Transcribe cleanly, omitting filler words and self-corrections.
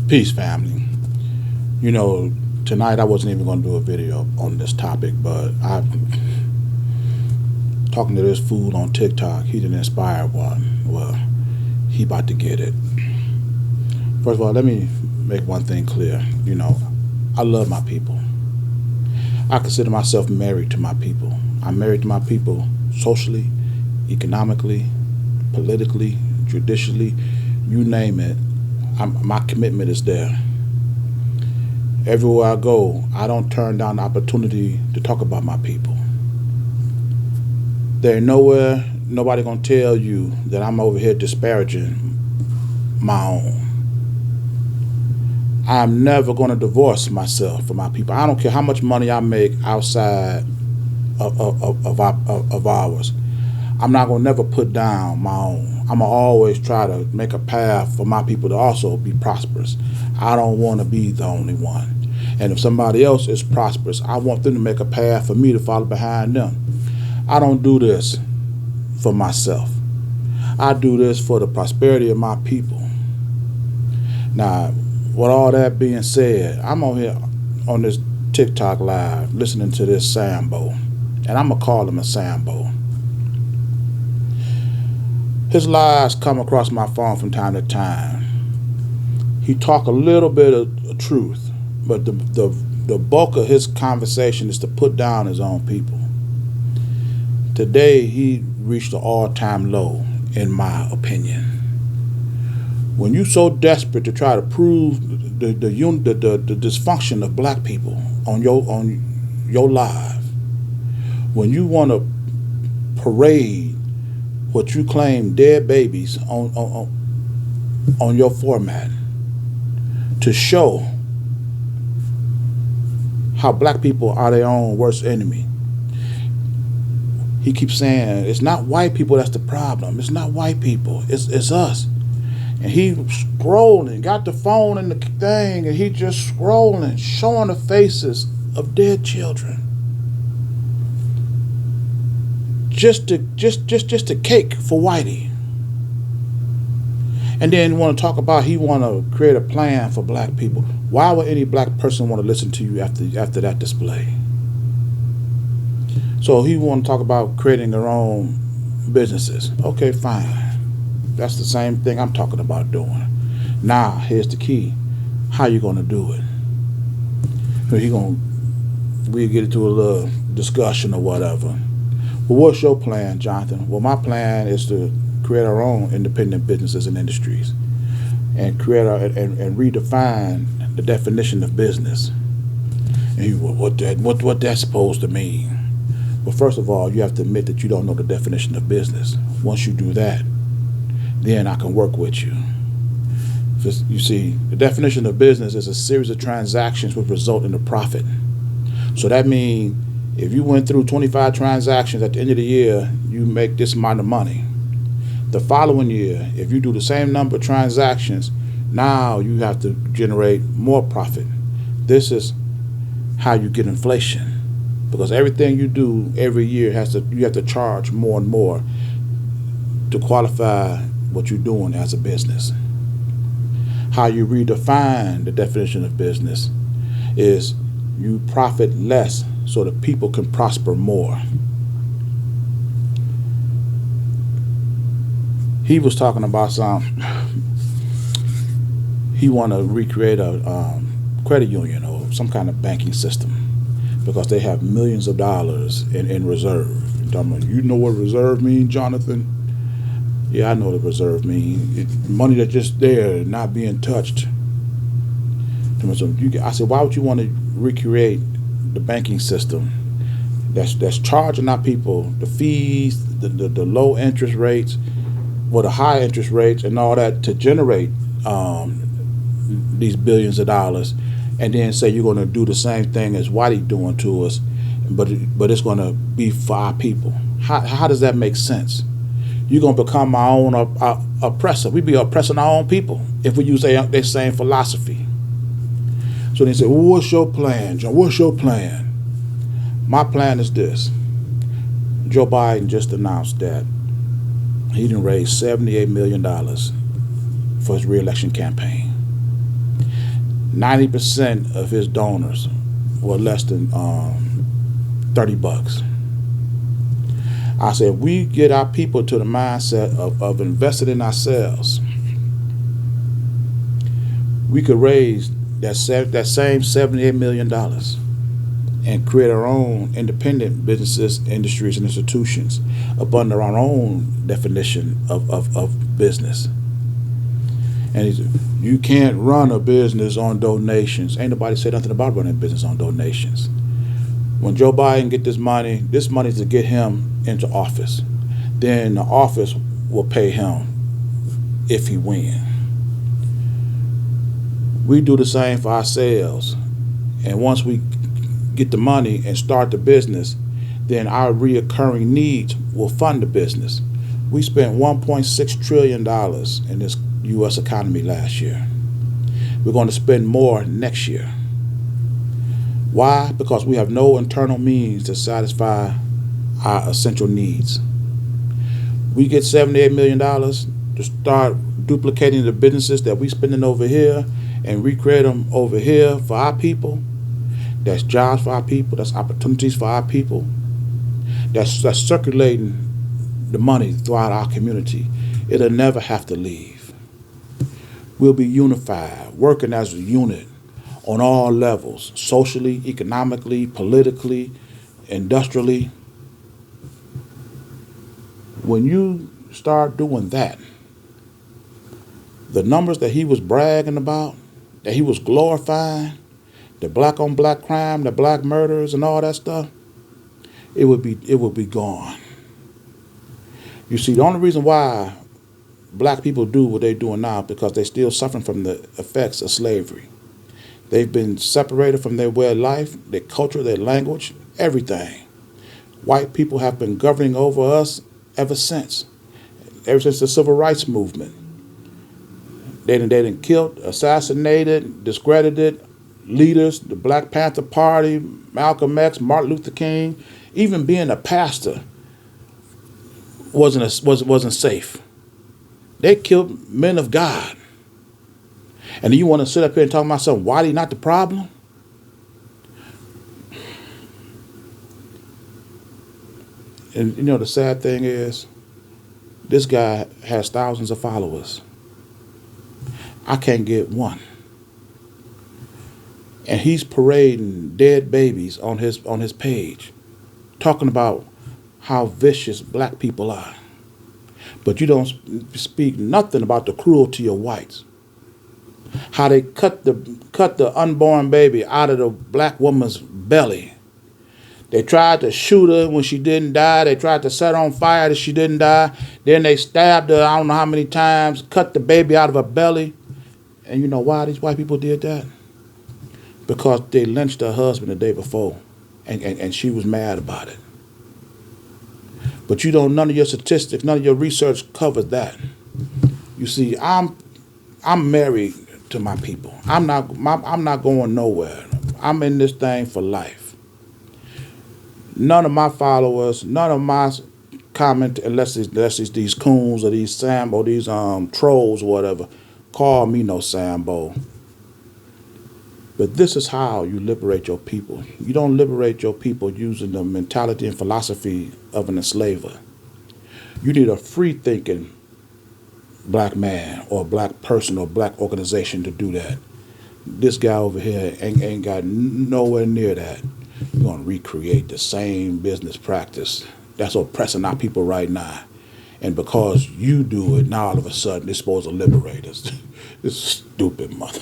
Peace, family. You know, tonight I wasn't even going to do a video on this topic, but I talking to this fool on TikTok. He didn't inspire one. Well, he about to get it. First of all, let me make one thing clear. I love my people. I consider myself married to my people. I'm married to my people socially, economically, politically, judicially, you name it. My commitment is there. Everywhere I go, I don't turn down the opportunity to talk about my people. There ain't nobody gonna tell you that I'm over here disparaging my own. I'm never gonna divorce myself from my people. I don't care how much money I make outside of ours. I'm not gonna never put down my own. I'm gonna always try to make a path for my people to also be prosperous. I don't want to be the only one. And if somebody else is prosperous, I want them to make a path for me to follow behind them. I don't do this for myself. I do this for the prosperity of my people. Now, with all that being said, I'm on here on this TikTok live listening to this Sambo, and I'm gonna call him a Sambo. His lies come across my phone from time to time. He talk a little bit of truth, but the bulk of his conversation is to put down his own people. Today, he reached an all-time low, in my opinion. When you're so desperate to try to prove the dysfunction of black people on your live, when you want to parade what you claim dead babies on your format to show how black people are their own worst enemy. He keeps saying it's not white people that's the problem. It's not white people. It's us. And he scrolling, got the phone in the thing, and he just scrolling, showing the faces of dead children. Just a cake for Whitey. And then want to talk about he want to create a plan for black people. Why would any black person want to listen to you after that display? So he want to talk about creating their own businesses. Okay, fine. That's the same thing I'm talking about doing. Now, here's the key. How you gonna do it? We'll get into a little discussion or whatever. Well, what's your plan, Jonathan? Well, my plan is to create our own independent businesses and industries, and and redefine the definition of business. And he, what that's supposed to mean? Well, first of all, you have to admit that you don't know the definition of business. Once you do that, then I can work with you. You see, the definition of business is a series of transactions which result in a profit. So that means if you went through 25 transactions at the end of the year, you make this amount of money. The following year, if you do the same number of transactions, now you have to generate more profit. This is how you get inflation, because everything you do every year you have to charge more and more to qualify what you're doing as a business. How you redefine the definition of business is you profit less so that people can prosper more. He was talking about he want to recreate a credit union or some kind of banking system because they have millions of dollars in reserve. You know what reserve means, Jonathan? Yeah, I know what reserve means. Money that's just there, not being touched. I said, why would you want to recreate the banking system that's charging our people the fees, the low interest rates, or the high interest rates and all that to generate these billions of dollars, and then say you're going to do the same thing as Whitey doing to us, but it's going to be for our people. How does that make sense? You're going to become our own oppressor. We be oppressing our own people if we use their same philosophy. So they say, well, what's your plan, John? What's your plan? My plan is this. Joe Biden just announced that he done raised $78 million for his re-election campaign. 90% of his donors were less than $30. I said, if we get our people to the mindset of investing in ourselves, we could raise that same $78 million and create our own independent businesses, industries, and institutions up under our own definition of business. And you can't run a business on donations. Ain't nobody said nothing about running a business on donations. When Joe Biden get this money is to get him into office. Then the office will pay him if he wins. We do the same for ourselves. And once we get the money and start the business, then our reoccurring needs will fund the business. We spent $1.6 trillion in this U.S. economy last year. We're going to spend more next year. Why? Because we have no internal means to satisfy our essential needs. We get $78 million to start duplicating the businesses that we're spending over here and recreate them over here for our people. That's jobs for our people. That's opportunities for our people. That's circulating the money throughout our community. It'll never have to leave. We'll be unified, working as a unit on all levels, socially, economically, politically, industrially. When you start doing that, the numbers that he was bragging about, that he was glorifying, the black on black crime, the black murders and all that stuff, it would be gone. You see, the only reason why black people do what they're doing now because they're still suffering from the effects of slavery. They've been separated from their way of life, their culture, their language, everything. White people have been governing over us ever since the Civil Rights Movement. They done killed, assassinated, discredited leaders, the Black Panther Party, Malcolm X, Martin Luther King. Even being a pastor wasn't safe. They killed men of God. And you want to sit up here and talk about something, Wiley not the problem? And you know the sad thing is, this guy has thousands of followers. I can't get one. And he's parading dead babies on his page, talking about how vicious black people are. But you don't speak nothing about the cruelty of whites. How they cut the unborn baby out of the black woman's belly. They tried to shoot her when she didn't die. They tried to set her on fire that she didn't die. Then they stabbed her I don't know how many times, cut the baby out of her belly. And you know why these white people did that? Because they lynched her husband the day before, and she was mad about it. But none of your statistics, none of your research covers that. You see, I'm married to my people. I'm not going nowhere. I'm in this thing for life. None of my followers, none of my comment, unless it's these coons or these Sambo, these trolls or whatever, call me no Sambo. But this is how you liberate your people. You don't liberate your people using the mentality and philosophy of an enslaver. You need a free-thinking black man or black person or black organization to do that. This guy over here ain't got nowhere near that. You're going to recreate the same business practice that's oppressing our people right now. And because you do it, now all of a sudden it's supposed to liberate us. This stupid mother.